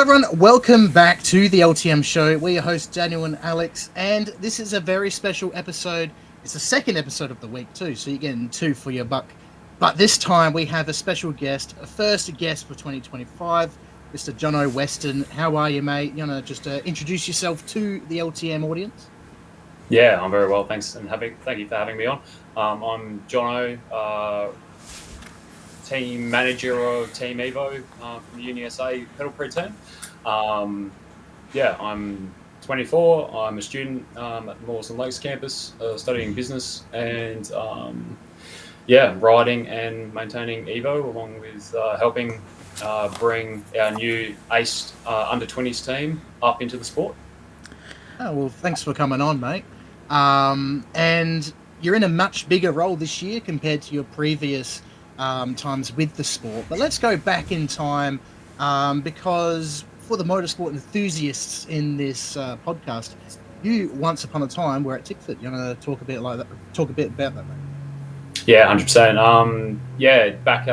everyone, welcome back to the LTM show. We're your hosts Daniel and Alex, and this is a very special episode. It's the second episode of the week too, so you're getting two for your buck. But this time we have a special guest, a first guest for 2025, Mr. Jonno Western. How are you, mate? You want to just introduce yourself to the LTM audience? Yeah, I'm very well, thanks, and thank you for having me on. I'm Jonno, Team Manager of Team Evo from UniSA Pedal Prix Team. I'm 24. I'm a student at the Mawson Lakes campus, studying business and riding and maintaining Evo, along with helping bring our new ACE under-20s team up into the sport. Oh, well, thanks for coming on, mate. And you're in a much bigger role this year compared to your previous times with the sport. But let's go back in time because for the motorsport enthusiasts in this podcast, you once upon a time were at Tickford. You want to talk a bit about that, mate? Yeah, 100%. Back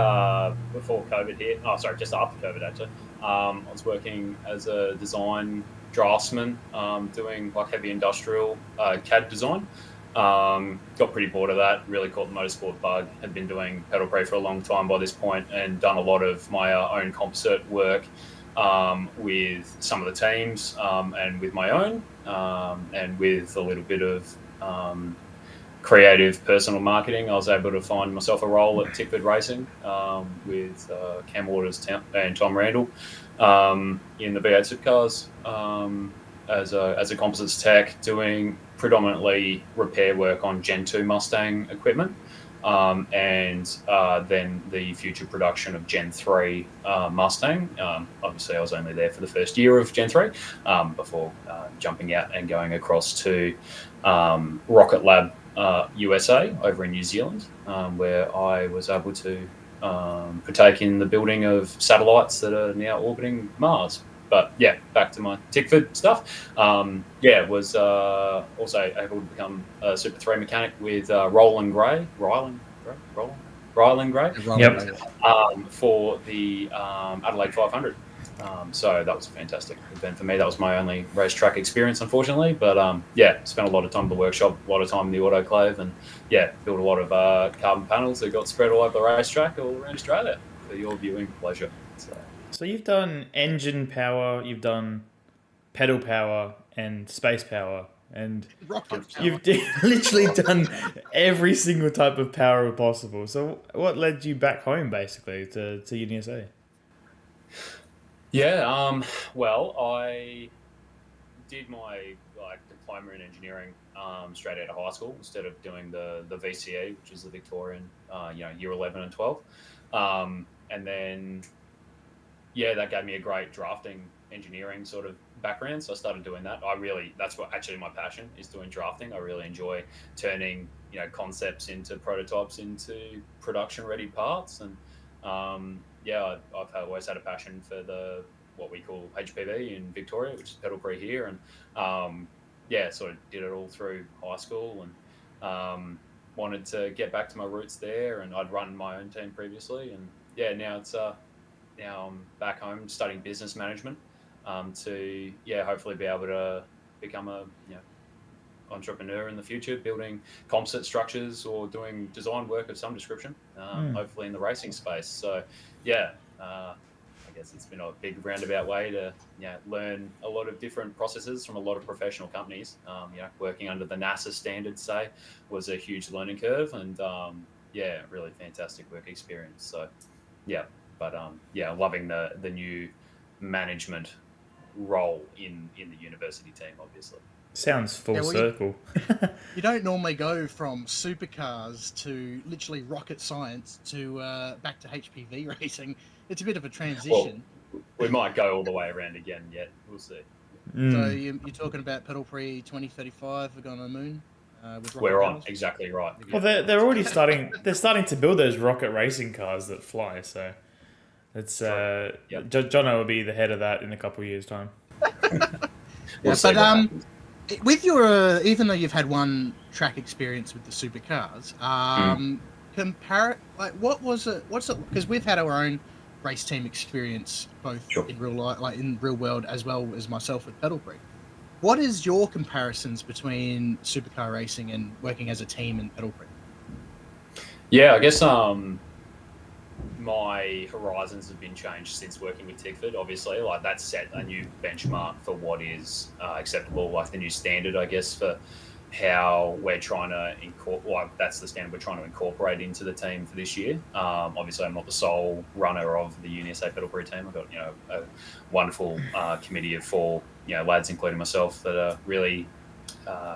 before COVID hit. Oh, sorry, just after COVID actually. I was working as a design draftsman, doing like heavy industrial CAD design. Got pretty bored of that, really caught the motorsport bug. Had been doing Pedal Prix for a long time by this point and done a lot of my own composite work with some of the teams and with my own and with a little bit of creative personal marketing. I was able to find myself a role at Tickford Racing with Cam Waters and Tom Randall in the V8 supercars as a composites tech, doing predominantly repair work on Gen 2 Mustang equipment, and then the future production of Gen 3 Mustang. Obviously, I was only there for the first year of Gen 3 before jumping out and going across to Rocket Lab USA over in New Zealand, where I was able to partake in the building of satellites that are now orbiting Mars. But yeah, back to my Tickford stuff. Was also able to become a Super 3 mechanic with Rylan Gray, for the Adelaide 500. So that was a fantastic event for me. That was my only racetrack experience, unfortunately. But spent a lot of time in the workshop, a lot of time in the autoclave, and built a lot of carbon panels that got spread all over the racetrack all around Australia for your viewing pleasure. So you've done engine power, you've done pedal power and space power, and you've literally done every single type of power possible. So what led you back home, basically, to UniSA? Well, I did my diploma in engineering straight out of high school instead of doing the VCE, which is the Victorian, year 11 and 12, and then. That gave me a great drafting engineering sort of background. So I started doing that. That's what actually my passion is, doing drafting. I really enjoy turning, concepts into prototypes into production ready parts. And I've always had a passion for what we call HPV in Victoria, which is Pedal Prix here. And sort of did it all through high school and wanted to get back to my roots there. And I'd run my own team previously. And now I'm back home studying business management to hopefully be able to become a entrepreneur in the future, building composite structures or doing design work of some description, hopefully in the racing space. So I guess it's been a big roundabout way to learn a lot of different processes from a lot of professional companies. Working under the NASA standards, say, was a huge learning curve, and really fantastic work experience. So But loving the new management role in the university team, obviously. Sounds full circle. You don't normally go from supercars to literally rocket science to back to HPV racing. It's a bit of a transition. Well, we might go all the way around again yet. We'll see. So you're talking about Pedal Prix 2035, we're going on the moon? We're on, exactly right. Well, they're already starting. They're starting to build those rocket racing cars that fly. So it's Jonno will be the head of that in a couple of years' time. With your even though you've had one track experience with the supercars, what was it? What's it? Because we've had our own race team experience, both Sure. in real life, like in real world, as well as myself with Pedal Prix. What is your comparisons between supercar racing and working as a team in Pedal Prix? Yeah, I guess my horizons have been changed since working with Tickford. Obviously, like that's set a new benchmark for what is acceptable, like the new standard, I guess, for how we're trying to incorporate. Like that's the standard we're trying to incorporate into the team for this year. Obviously, I'm not the sole runner of the UniSA Pedal Prix team. I've got a wonderful committee of 4 lads, including myself, that are really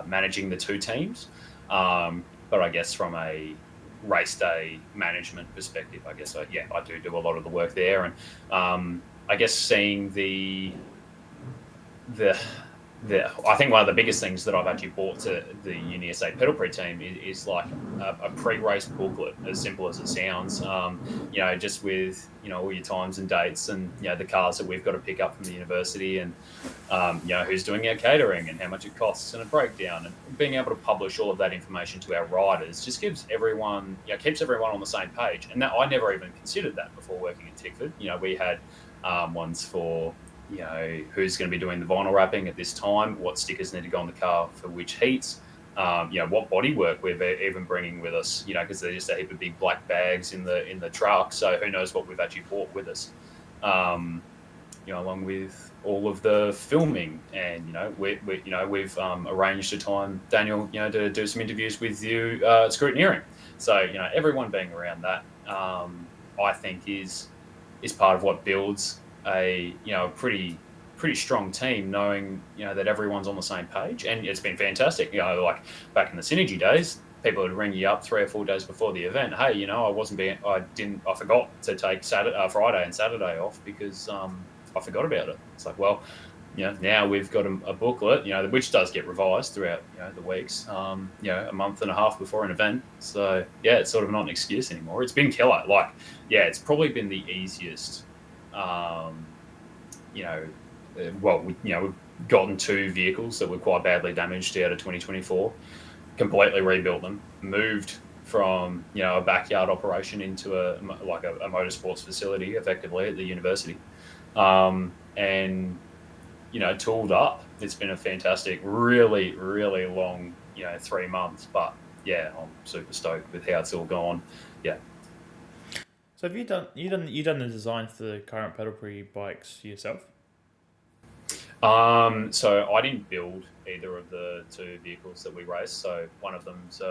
managing the 2 teams. But I guess from a race day management perspective, I guess I do a lot of the work there, and I guess seeing the I think one of the biggest things that I've actually brought to the UniSA Pedal Prix team is like a pre-race booklet, as simple as it sounds. Just with all your times and dates, and the cars that we've got to pick up from the university, and who's doing our catering and how much it costs, and a breakdown, and being able to publish all of that information to our riders just gives everyone keeps everyone on the same page. And that I never even considered that before working at Tickford. We had ones for who's going to be doing the vinyl wrapping at this time, what stickers need to go on the car for which heats, what bodywork we're even bringing with us, because they're just a heap of big black bags in the truck. So who knows what we've actually brought with us, along with all of the filming. And we've arranged a time, Daniel, to do some interviews with you at scrutineering. So everyone being around that, I think is part of what builds a pretty strong team, knowing that everyone's on the same page. And it's been fantastic. Like back in the Synergy days, people would ring you up 3 or 4 days before the event. Hey, I forgot to take Friday and Saturday off because I forgot about it. It's like, well, now we've got a booklet, which does get revised throughout the weeks, a month and a half before an event. So it's sort of not an excuse anymore. It's been killer. Like, it's probably been the easiest. We've gotten 2 vehicles that were quite badly damaged out of 2024, completely rebuilt them, moved from a backyard operation into a motorsports facility, effectively at the university, and tooled up. It's been a fantastic, really, really long 3 months, but I'm super stoked with how it's all gone. So have you done the design for the current Pedal Prix bikes yourself? So I didn't build either of the 2 vehicles that we race. So one of them's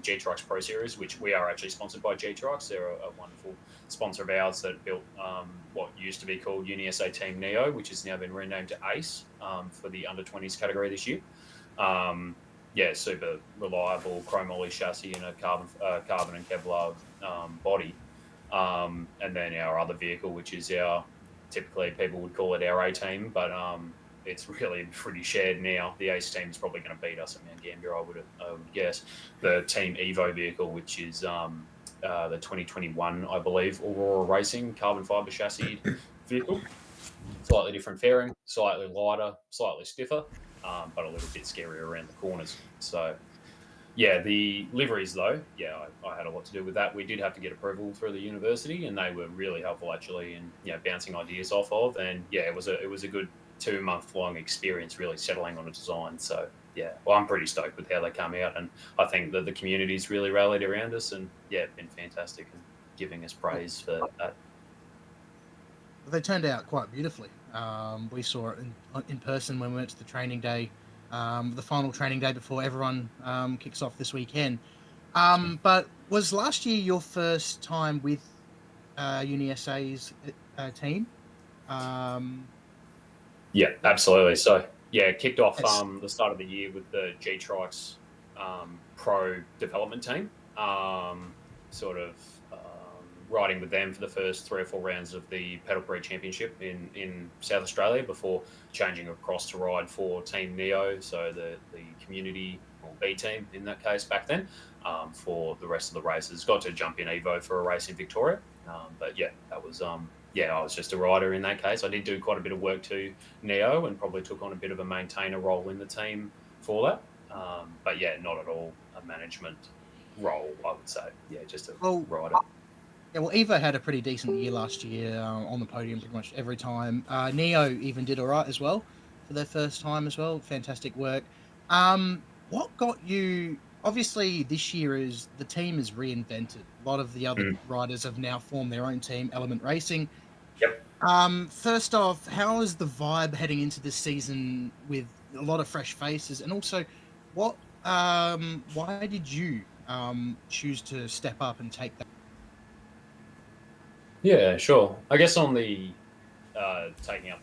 G-Trucks Pro Series, which we are actually sponsored by G-Trucks. They're a wonderful sponsor of ours that built what used to be called UniSA Team Neo, which has now been renamed to ACE for the under-20s category this year. Super reliable chrome ollie chassis and a carbon and Kevlar body. And then our other vehicle, which is typically people would call it our A team, but it's really pretty shared now. The ACE team is probably going to beat us at Mt Gambier, I would guess. The Team Evo vehicle, which is the 2021, I believe, Aurora Racing carbon fiber chassis vehicle. Slightly different fairing, slightly lighter, slightly stiffer, but a little bit scarier around the corners. So the liveries, though, I had a lot to do with that. We did have to get approval through the university, and they were really helpful, actually, in bouncing ideas off of. And it was a good 2-month-long experience, really settling on a design. So I'm pretty stoked with how they come out, and I think that the community's really rallied around us, and been fantastic and giving us praise for that. They turned out quite beautifully. We saw it in person when we went to the training day. The final training day before everyone kicks off this weekend. But was last year your first time with UniSA's team? Absolutely. So kicked off the start of the year with the G-Trucks Pro development team. Riding with them for the first 3 or 4 rounds of the Pedal Prix Championship in South Australia before changing across to ride for Team Neo, so the community, or B team in that case back then, for the rest of the races. Got to jump in Evo for a race in Victoria, that was I was just a rider in that case. I did do quite a bit of work to Neo and probably took on a bit of a maintainer role in the team for that, not at all a management role, I would say. Just a rider. Yeah, well, Evo had a pretty decent year last year on the podium pretty much every time. Neo even did all right as well for their first time as well. Fantastic work. What got you? Obviously, this year is the team is reinvented. A lot of the other Mm. riders have now formed their own team, Element Racing. Yep. First off, how is the vibe heading into this season with a lot of fresh faces, and also, what? Why did you choose to step up and take that? Yeah, sure. I guess on the taking up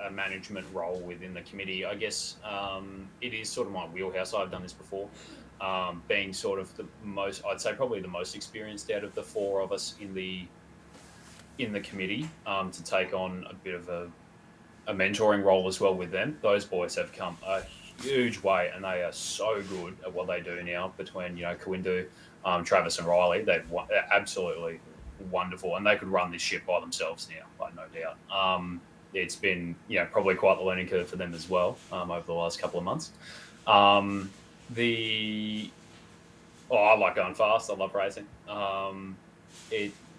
a management role within the committee, I guess it is sort of my wheelhouse. I've done this before, being sort of the most, I'd say probably the most experienced out of the four of us in the committee, to take on a bit of a mentoring role as well with them. Those boys have come a huge way, and they are so good at what they do now. Between Kawindu, Travis, and Riley, they're absolutely wonderful, and they could run this ship by themselves now, like no doubt. It's been probably quite the learning curve for them as well over the last couple of months. I like going fast. I love racing.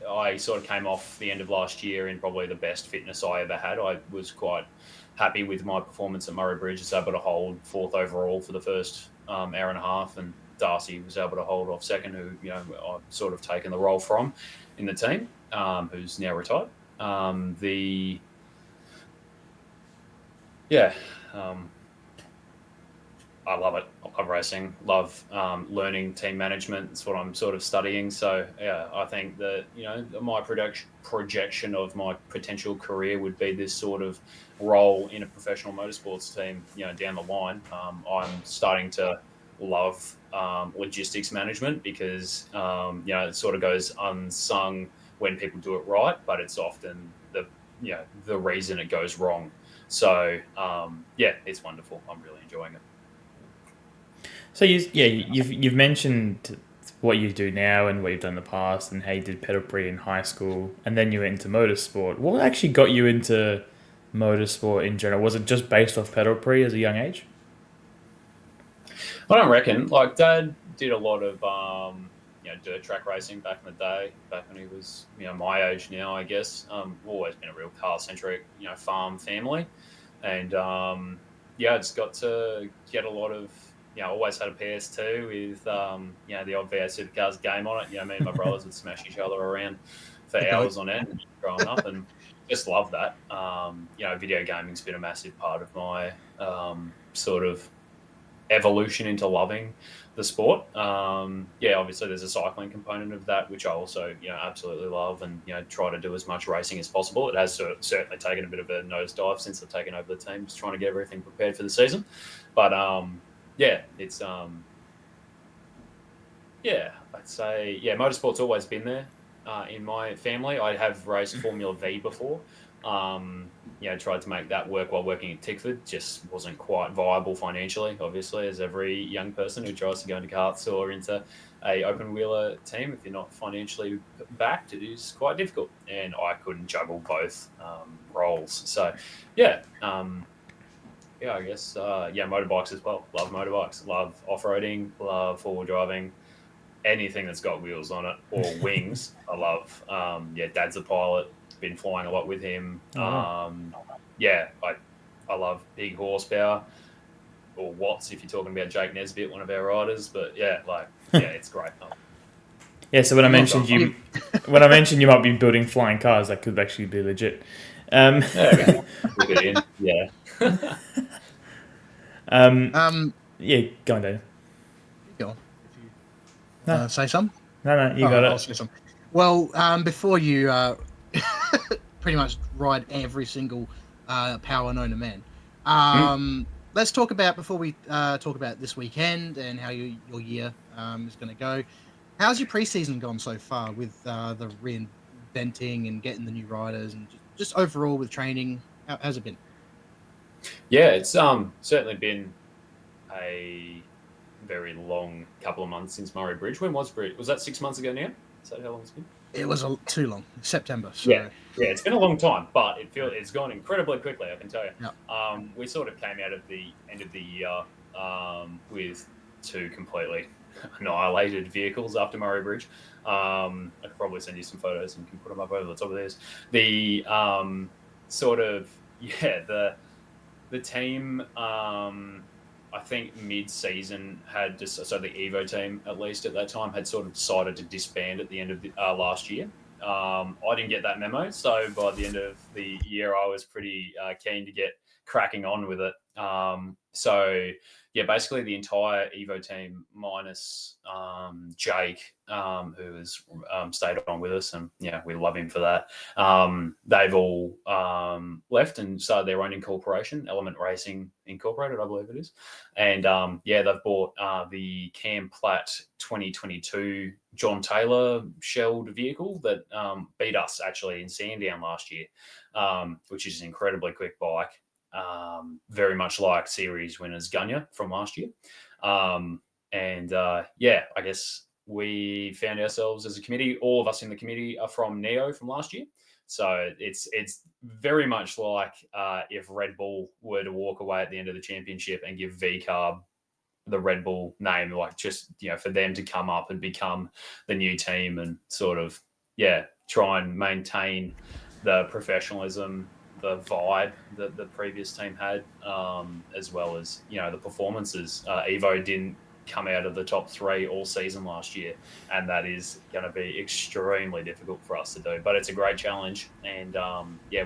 I sort of came off the end of last year in probably the best fitness I ever had. I was quite happy with my performance at Murray Bridge. I was able to hold fourth overall for the first hour and a half, and Darcy was able to hold off second, who I've sort of taken the role from in the team, who's now retired. I love it. I love racing. Love learning team management. It's what I'm sort of studying. So yeah, I think that my projection of my potential career would be this sort of role in a professional motorsports team. Down the line, I'm starting to love logistics management because it sort of goes unsung when people do it right, but it's often the reason it goes wrong. So it's wonderful. I'm really enjoying it. So you've mentioned what you do now and what you've done in the past, and how you did Pedal Prix in high school, and then you went into motorsport. What actually got you into motorsport in general? Was it just based off Pedal Prix as a young age? I don't reckon. Like, Dad did a lot of dirt track racing back in the day, back when he was my age now, I guess. We've always been a real car centric farm family, and I just got to get a lot of. Always had a PS2 with the odd V8 Supercars game on it. Me and my brothers would smash each other around for hours on end growing up, and just love that. Video gaming's been a massive part of my sort of evolution into loving the sport. Obviously there's a cycling component of that, which I also absolutely love, and try to do as much racing as possible. It has certainly taken a bit of a nosedive since I've taken over the team, just trying to get everything prepared for the season. But it's I'd say motorsport's always been there in my family. I have raced Formula V before. Tried to make that work while working at Tickford. Just wasn't quite viable financially, obviously, as every young person who tries to go into karts or into a open wheeler team. If you're not financially backed, it is quite difficult, and I couldn't juggle both roles. So I guess motorbikes as well. Love motorbikes. Love off-roading. Love four-wheel driving. Anything that's got wheels on it or wings, I love. Dad's a pilot. Been flying a lot with him. I love big horsepower, or watts if you're talking about Jake Nesbitt, one of our riders. But it's great. Yeah. So when I mentioned you might be building flying cars, that could actually be legit. Yeah. Go on, Dave. Go on. If you say something. No, you got it. I'll say something. Well, before you pretty much ride every single power known to man, let's talk about, before we talk about this weekend and how your year is going to go. How's your preseason gone so far with the reinventing and getting the new riders, and just overall with training? How's it been? Yeah, it's certainly been a very long couple of months since Murray Bridge. When was Bridge? Was that 6 months ago now? Is that how long it's been? It was too long. September. So. Yeah, it's been a long time, but it's gone incredibly quickly, I can tell you. Yep. We sort of came out of the end of the year with two completely annihilated vehicles after Murray Bridge. I could probably send you some photos and you can put them up over the top of this. The the team, I think mid-season had just, so the Evo team, at least at that time, had sort of decided to disband at the end of the, last year. I didn't get that memo, so by the end of the year, I was pretty keen to get cracking on with it. So yeah, basically the entire Evo team minus Jake, who has stayed on with us, and yeah, we love him for that. They've all left and started their own incorporation, Element Racing Incorporated, I believe it is. And yeah, they've bought the Cam Platt 2022 John Taylor shelled vehicle that beat us actually in Sandown last year, which is an incredibly quick bike. Very much like series winners Gambier from last year. Yeah, I guess we found ourselves as a committee, all of us in the committee are from Neo from last year. So it's very much like if Red Bull were to walk away at the end of the championship and give VCarb the Red Bull name, like just, for them to come up and become the new team and sort of, try and maintain the professionalism, the vibe that the previous team had, as well as, the performances. Evo didn't come out of the top 3 all season last year, and that is going to be extremely difficult for us to do. But it's a great challenge, and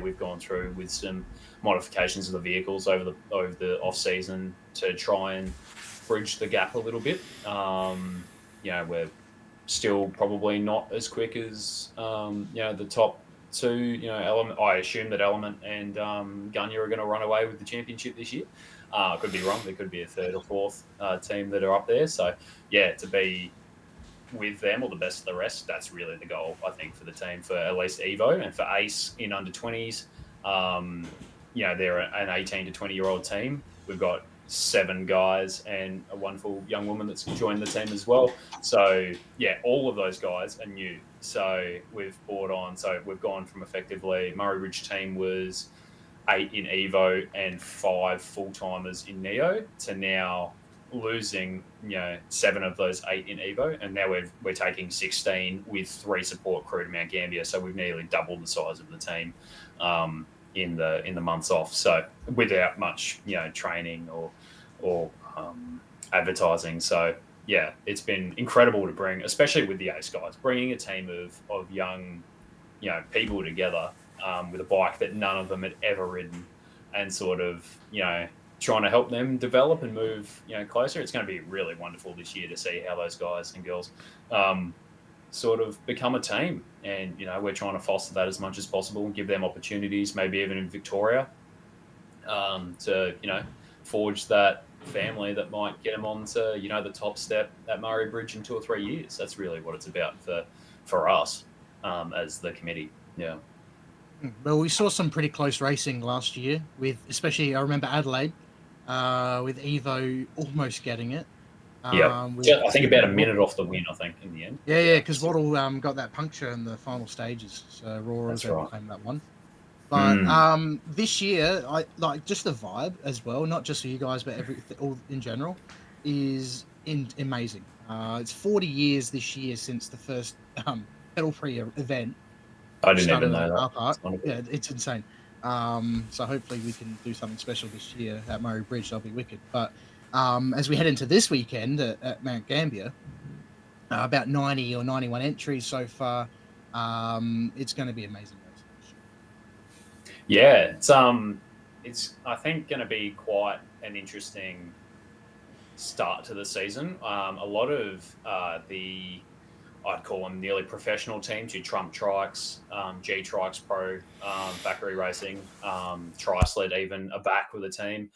we've gone through with some modifications of the vehicles over the off season to try and bridge the gap a little bit. We're still probably not as quick as the top 2. Element. I assume that Element and Gambier are going to run away with the championship this year. I could be wrong. There could be a 3rd or 4th team that are up there. So yeah, to be with them or the best of the rest, that's really the goal, I think, for the team, for at least Evo. And for Ace in under 20s, they're an 18 to 20-year-old team. We've got 7 guys and a wonderful young woman that's joined the team as well. So yeah, all of those guys are new. So we've brought on, so we've gone from effectively Murray Ridge team was 8 in Evo and 5 full-timers in Neo to now losing 7 of those 8 in Evo, and now we're taking 16 with 3 support crew to Mt Gambier. So we've nearly doubled the size of the team in the months off. So without much training or advertising. So yeah, it's been incredible to bring, especially with the Ace guys, bringing a team of young people together with a bike that none of them had ever ridden, and sort of trying to help them develop and move closer. It's going to be really wonderful this year to see how those guys and girls sort of become a team, and we're trying to foster that as much as possible and give them opportunities, maybe even in Victoria, to forge that family that might get them on to the top step at Murray Bridge in 2 or 3 years. That's really what it's about for us as the committee. Yeah. Well, we saw some pretty close racing last year, with especially I remember Adelaide with Evo almost getting it. I think about a minute off the win, I think, in the end. Yeah, because Waddle got that puncture in the final stages, so Aurora was able to claim that one. But this year, I like just the vibe as well, not just for you guys, but everything all in general, is amazing. It's 40 years this year since the first Pedal Prix event. I didn't even know that. Yeah, it's insane. So hopefully we can do something special this year at Murray Bridge. That'll be wicked. But as we head into this weekend at Mt Gambier, about 90 or 91 entries so far. It's going to be amazing. Yeah, it's I think going to be quite an interesting start to the season. A lot of I'd call them nearly professional teams, your Trump Trikes, G Trikes Pro, Thackeray Racing, Trisled even are back with a team.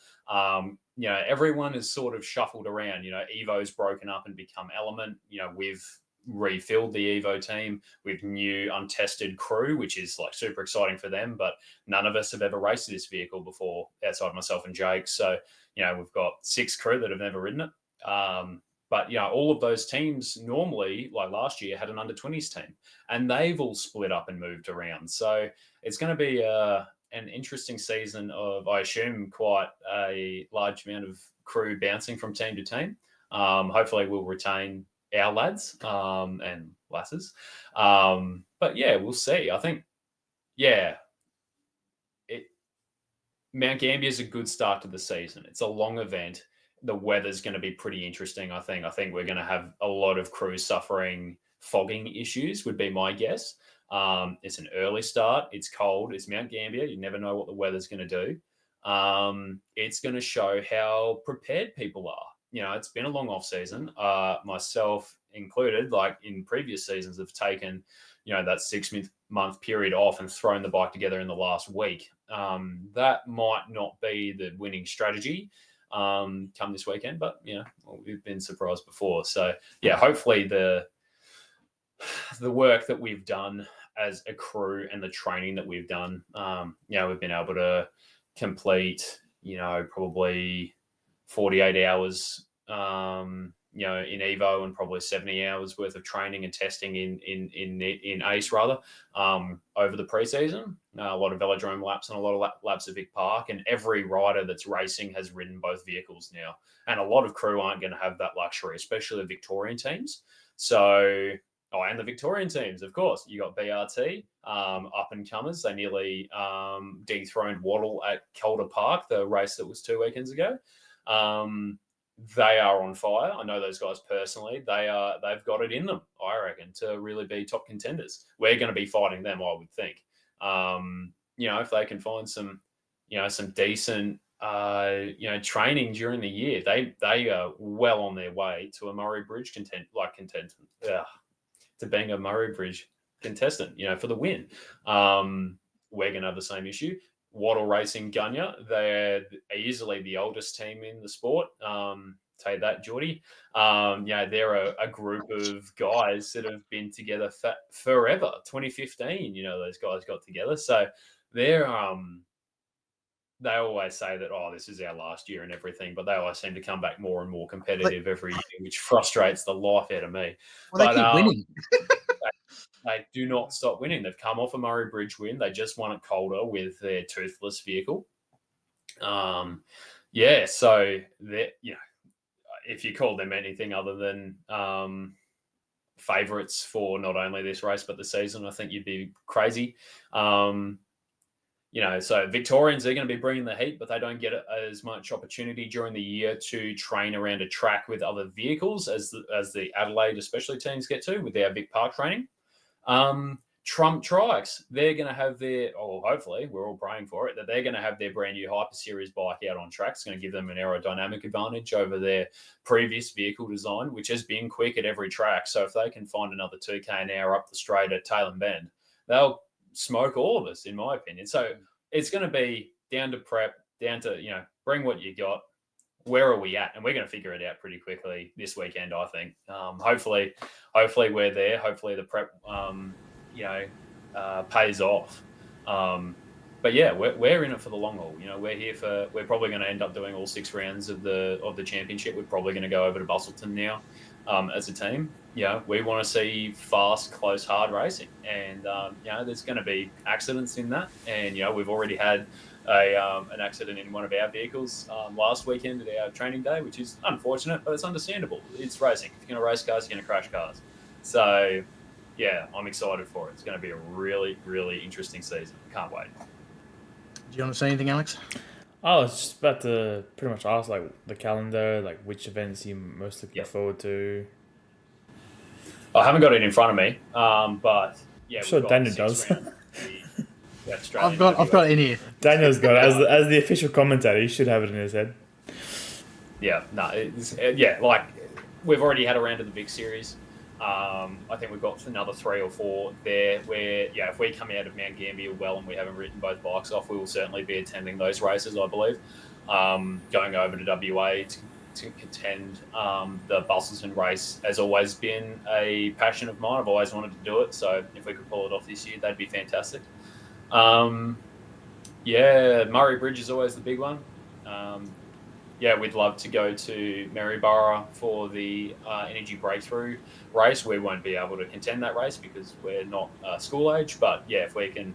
Everyone is sort of shuffled around. Evo's broken up and become Element. We've refilled the Evo team with new untested crew, which is like super exciting for them, but none of us have ever raced this vehicle before outside myself and Jake. So, we've got 6 crew that have never ridden it. But all of those teams normally, like last year, had an under-20s team, and they've all split up and moved around. So it's going to be an interesting season of, I assume, quite a large amount of crew bouncing from team to team. Hopefully we'll retain our lads and lasses. But yeah, we'll see. I think, Mount Gambier is a good start to the season. It's a long event. The weather's going to be pretty interesting, I think. I think we're going to have a lot of crews suffering fogging issues, would be my guess. It's an early start. It's cold. It's Mount Gambier. You never know what the weather's going to do. It's going to show how prepared people are. It's been a long off season. Myself included, like in previous seasons, have taken, that 6-month period off and thrown the bike together in the last week. That might not be the winning strategy come this weekend, but we've been surprised before. So hopefully the work that we've done as a crew and the training that we've done, we've been able to complete, probably 48 hours, in Evo, and probably 70 hours worth of training and testing in ACE rather, over the preseason. A lot of velodrome laps and a lot of laps at Vic Park, and every rider that's racing has ridden both vehicles now. And a lot of crew aren't going to have that luxury, especially the Victorian teams. So, and the Victorian teams, of course. You got BRT, up and comers. They nearly dethroned Waddle at Calder Park, the race that was 2 weekends ago. They are on fire. I know those guys personally. They've got it in them, I reckon, to really be top contenders. We're going to be fighting them, I would think. If they can find some decent, training during the year, they are well on their way to a Murray Bridge contestant, to being a Murray Bridge contestant, for the win. We're going to have the same issue. Waddle Racing Gunya, they're easily the oldest team in the sport. Say that, Geordie. They're a group of guys that have been together forever. 2015, those guys got together. So they're they always say that, this is our last year and everything, but they always seem to come back more and more competitive every year, which frustrates the life out of me. Well, they keep winning. They do not stop winning. They've come off a Murray Bridge win. They just won at Calder with their toothless vehicle. So if you call them anything other than favourites for not only this race but the season, I think you'd be crazy. So Victorians are going to be bringing the heat, but they don't get as much opportunity during the year to train around a track with other vehicles as the Adelaide especially teams get to with their Vic Park training. Trump Trikes, they're going to have hopefully, we're all praying for it, that they're going to have their brand new Hyper Series bike out on track. It's going to give them an aerodynamic advantage over their previous vehicle design, which has been quick at every track. So if they can find another 2K an hour up the straight at Tail and Bend, they'll smoke all of us, in my opinion. So it's going to be down to prep, down to, bring what you got. Where are we at? And we're going to figure it out pretty quickly this weekend, I think. Hopefully we're there. Hopefully the prep, pays off. But yeah, we're in it for the long haul. We're probably going to end up doing all 6 rounds of the championship. We're probably going to go over to Busselton now, as a team. We want to see fast, close, hard racing, and there's going to be accidents in that. And we've already had an accident in one of our vehicles last weekend at our training day, which is unfortunate, but it's understandable. It's racing. If you're going to race cars, you're going to crash cars. So I'm excited for it. It's going to be a really, really interesting season. Can't wait. Do you want to say anything, Alex? I was just about to pretty much ask, the calendar, which events you're most looking forward to. I haven't got it in front of me, but I'm sure Daniel does. I've got it in here. Daniel's got it as the official commentator. He should have it in his head. We've already had a round of the big series. I think we've got another 3 or 4 there where, if we come out of Mt Gambier well and we haven't written both bikes off, we will certainly be attending those races, I believe. Going over to WA to contend. The Busselton race has always been a passion of mine. I've always wanted to do it, so if we could pull it off this year, that'd be fantastic. Murray Bridge is always the big one. We'd love to go to Maryborough for the Energy Breakthrough race. We won't be able to contend that race because we're not school age, but if we can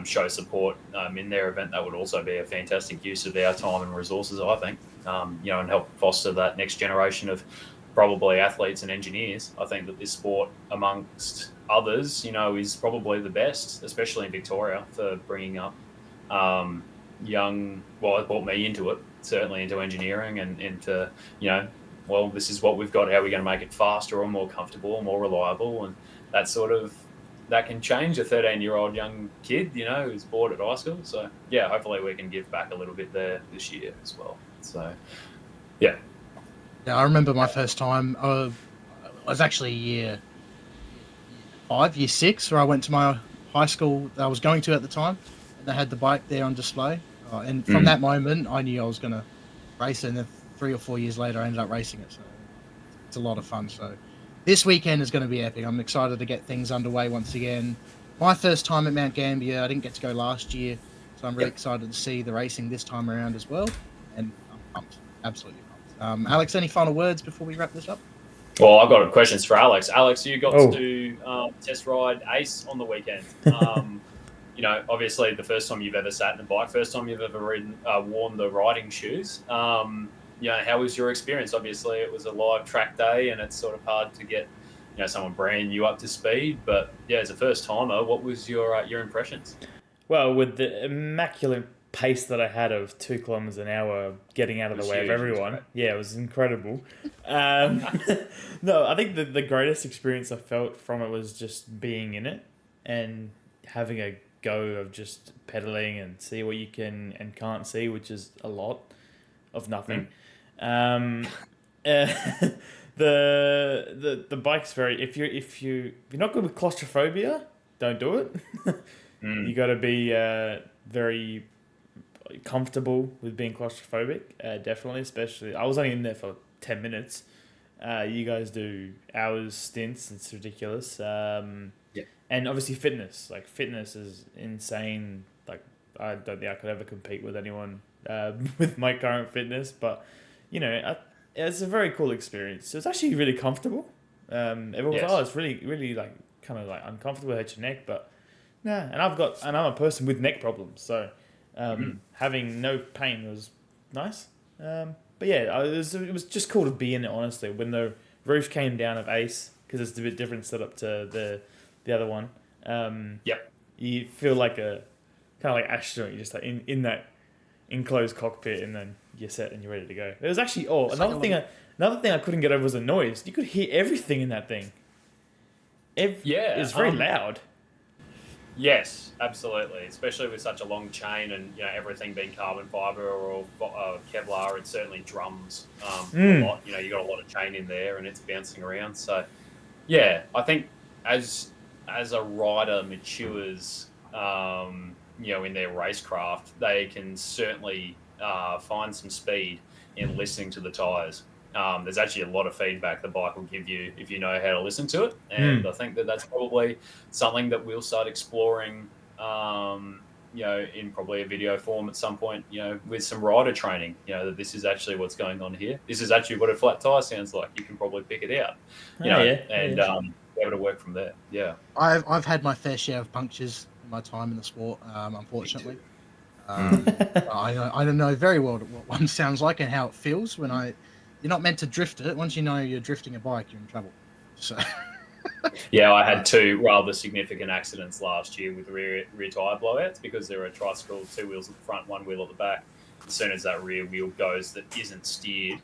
show support in their event, that would also be a fantastic use of our time and resources, I think, and help foster that next generation of probably athletes and engineers. I think that this sport, amongst others, is probably the best, especially in Victoria, for bringing up young. Well, it brought me into it, certainly into engineering and into, well, this is what we've got. How are we going to make it faster or more comfortable or more reliable? And that can change a 13-year-old young kid, who's bored at high school. So, yeah, hopefully we can give back a little bit there this year as well. So, yeah. Yeah, I remember my first time. I was actually year 6, where I went to my high school that I was going to at the time, and they had the bike there on display. And from that moment, I knew I was going to race it. And then 3 or 4 years later, I ended up racing it. So it's a lot of fun. So this weekend is going to be epic. I'm excited to get things underway once again. My first time at Mt Gambier. I didn't get to go last year, so I'm really excited to see the racing this time around as well. And I'm pumped, absolutely pumped. Alex, any final words before we wrap this up? Well, I've got questions for Alex. Alex, you got to test ride Ace on the weekend. Obviously the first time you've ever sat in a bike, first time you've ever worn the riding shoes. How was your experience? Obviously, it was a live track day, and it's sort of hard to get, someone brand new up to speed. But yeah, as a first timer, what was your impressions? Well, with the immaculate pace that I had of 2 kilometers an hour, getting out of the way of everyone, it was incredible. No, I think the greatest experience I felt from it was just being in it and having a go of just pedaling and see what you can and can't see, which is a lot of nothing. The bike's very, if you're not good with claustrophobia, don't do it. You got to be very comfortable with being claustrophobic, definitely. Especially, I was only in there for 10 minutes. You guys do hours stints. It's ridiculous. And obviously fitness. Like, fitness is insane. Like, I don't think I could ever compete with anyone with my current fitness, but it's a very cool experience. It's actually really comfortable. Everyone was, it's really, really like kind of like uncomfortable, hurt your neck, but and I'm a person with neck problems, so having no pain was nice. But yeah, it was just cool to be in it, honestly. When the roof came down of Ace, because it's a bit different setup to the other one. You feel like a kind of like astronaut. You're just like in that enclosed cockpit, and then you're set and you're ready to go. It was actually another thing I couldn't get over was the noise. You could hear everything in that thing. It's very loud. Yes, absolutely. Especially with such a long chain and everything being carbon fiber or Kevlar, it certainly drums a lot. You got a lot of chain in there and it's bouncing around. So yeah, I think as a rider matures, in their racecraft, they can certainly find some speed in listening to the tyres. There's actually a lot of feedback the bike will give you if you know how to listen to it, and I think that's probably something that we'll start exploring, in probably a video form at some point, with some rider training. That this is actually what's going on here. This is actually what a flat tyre sounds like. You can probably pick it out, be able to work from there. Yeah, I've had my fair share of punctures in my time in the sport, unfortunately. I don't know very well what one sounds like and how it feels when you're not meant to drift it. Once you know you're drifting a bike, you're in trouble. So yeah, I had 2 rather significant accidents last year with rear tyre blowouts because there are a tricycle, 2 wheels at the front, 1 wheel at the back. As soon as that rear wheel goes that isn't steered,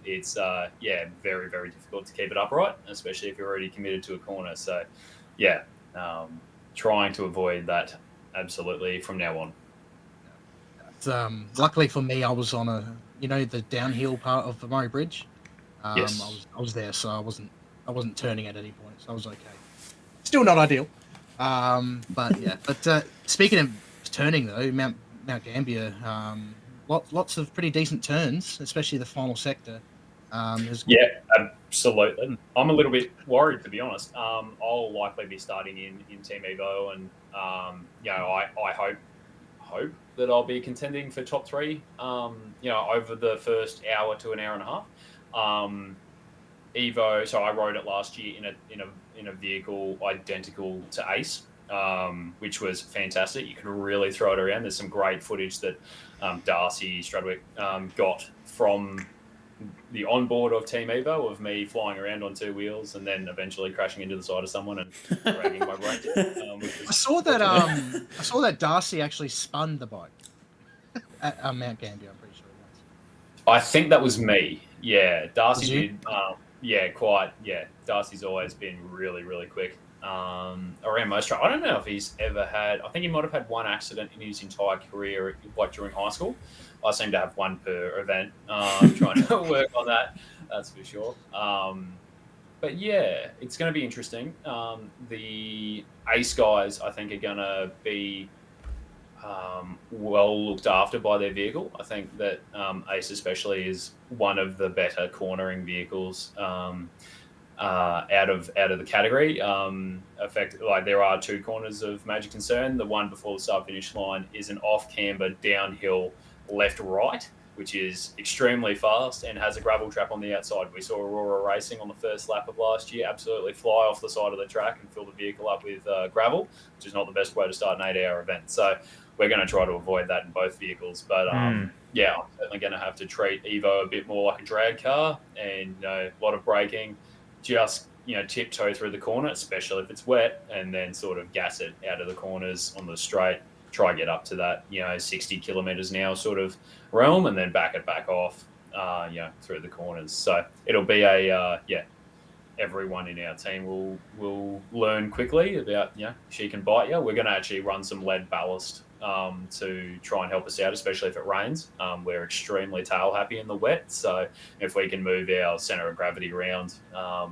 it's very, very difficult to keep it upright, especially if you're already committed to a corner. So yeah, trying to avoid that absolutely from now on. Luckily for me, I was on the downhill part of the Murray Bridge. Yes. I was there, so I wasn't turning at any point, so I was okay. Still not ideal, but yeah. But speaking of turning though, Mt Gambier, lots of pretty decent turns, especially the final sector. Yeah, absolutely. I'm a little bit worried, to be honest. I'll likely be starting in Team Evo, and I hope that I'll be contending for top 3, over the first hour to an hour and a half. Evo, so I rode it last year in a vehicle identical to Ace. which was fantastic. You could really throw it around. There's some great footage that Darcy Strudwick got from the onboard of Team Evo of me flying around on 2 wheels and then eventually crashing into the side of someone and dragging my brains out. I saw that Darcy actually spun the bike at Mt Gambier. I'm pretty sure it was. I think that was me. Yeah, Darcy did. Darcy's always been really, really quick around most track. I don't know if he's ever had. I think he might have had one accident in his entire career, like during high school. I seem to have one per event. Trying to work on that. That's for sure. But yeah, it's going to be interesting. The Ace guys, I think, are going to be well looked after by their vehicle. I think that Ace especially is one of the better cornering vehicles out of the category. There are 2 corners of major concern. The one before the start finish line is an off camber downhill left right, which is extremely fast and has a gravel trap on the outside. We saw Aurora Racing on the first lap of last year absolutely fly off the side of the track and fill the vehicle up with gravel, which is not the best way to start an 8-hour event. So we're going to try to avoid that in both vehicles. But I'm certainly going to have to treat Evo a bit more like a drag car and a lot of braking, just tiptoe through the corner, especially if it's wet, and then sort of gas it out of the corners on the straight. Try get up to that 60 kilometers an hour sort of realm, and then back it back off through the corners. So it'll be everyone in our team will learn quickly about she can bite you. We're going to actually run some lead ballast to try and help us out, especially if it rains. We're extremely tail happy in the wet, so if we can move our center of gravity around or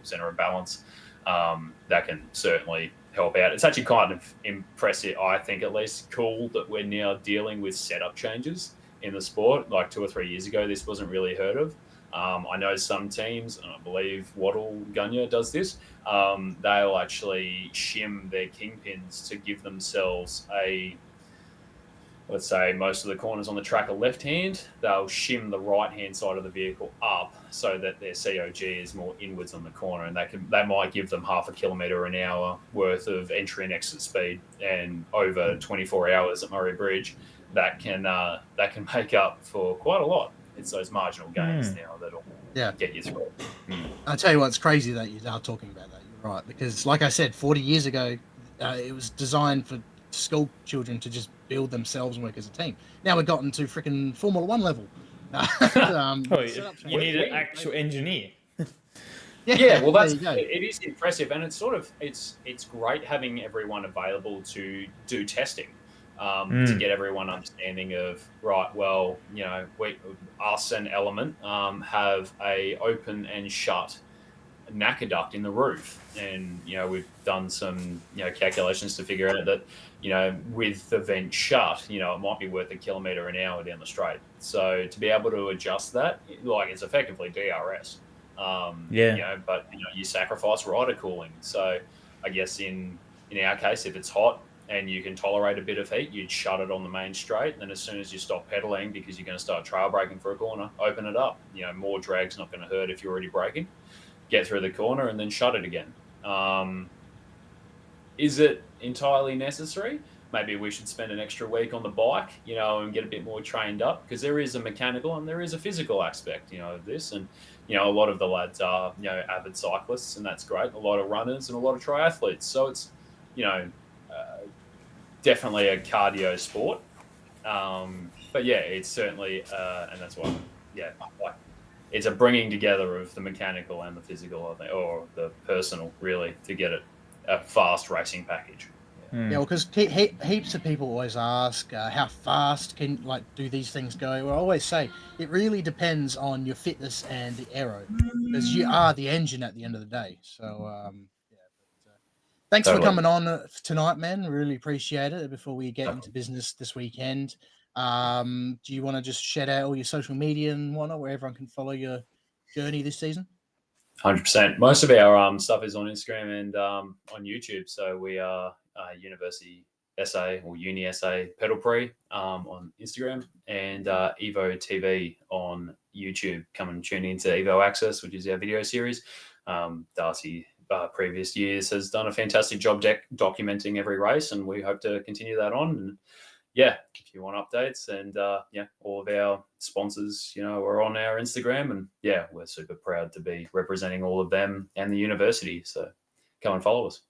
center of balance, that can certainly help out. It's actually kind of impressive, I think, at least cool that we're now dealing with setup changes in the sport. Like 2 or 3 years ago, this wasn't really heard of. I know some teams, and I believe Wattle Gunya does this, they'll actually shim their kingpins to give themselves let's say most of the corners on the track are left-hand, they'll shim the right-hand side of the vehicle up so that their COG is more inwards on the corner, and that might give them half a kilometre an hour worth of entry and exit speed, and over 24 hours at Murray Bridge, that can make up for quite a lot. It's those marginal gains now that'll get you through. I'll tell you what, it's crazy that you are talking about that. You're right, because like I said, 40 years ago, it was designed for school children to just build themselves and work as a team. Now we've gotten to freaking Formula 1 level. You need an actual engineer. Well, it is impressive, and it's sort of it's great having everyone available to do testing. To get everyone understanding of us and Element have a open and shut knacker duct in the roof, and we've done some calculations to figure out that with the vent shut, it might be worth a kilometre an hour down the straight. So to be able to adjust that, it's effectively DRS. But you sacrifice rider cooling. So I guess in our case, if it's hot and you can tolerate a bit of heat, you'd shut it on the main straight. And then as soon as you stop pedaling, because you're going to start trail braking for a corner, open it up. More drag's not going to hurt if you're already braking. Get through the corner and then shut it again. Is it entirely necessary? Maybe we should spend an extra week on the bike, and get a bit more trained up, because there is a mechanical and there is a physical aspect, of this. And, a lot of the lads are, avid cyclists, and that's great. A lot of runners and a lot of triathletes. So it's, definitely a cardio sport. But yeah, it's certainly, and that's why, it's a bringing together of the mechanical and the physical, I think, or the personal, really, to get a fast racing package. Yeah, well, because heaps of people always ask, how fast can do these things go? Well, I always say it really depends on your fitness and the aero, because you are the engine at the end of the day. So, thanks for coming on tonight, man. Really appreciate it. Before we get into business this weekend, do you want to just shout out all your social media and whatnot, where everyone can follow your journey this season? 100%. Most of our stuff is on Instagram and on YouTube. So we are University SA or UniSA Pedal Prix on Instagram, and Evo TV on YouTube. Come and tune into Evo Access, which is our video series. Darcy previous years, has done a fantastic job documenting every race, and we hope to continue that on. And yeah, if you want updates, and all of our sponsors, are on our Instagram, and yeah, we're super proud to be representing all of them and the university. So come and follow us.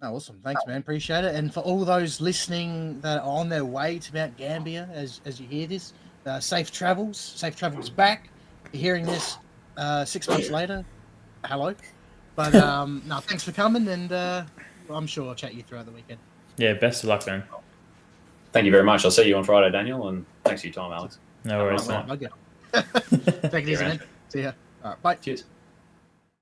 Oh, awesome. Thanks, man. Appreciate it. And for all those listening that are on their way to Mount Gambier, as you hear this, safe travels. Safe travels back. You're hearing this 6 months later. Hello. But no, thanks for coming, and I'm sure I'll chat you throughout the weekend. Yeah, best of luck, man. Thank you very much. I'll see you on Friday, Daniel, and thanks for your time, Alex. No worries, man. Take it easy, man. See ya. All right, bye. Cheers.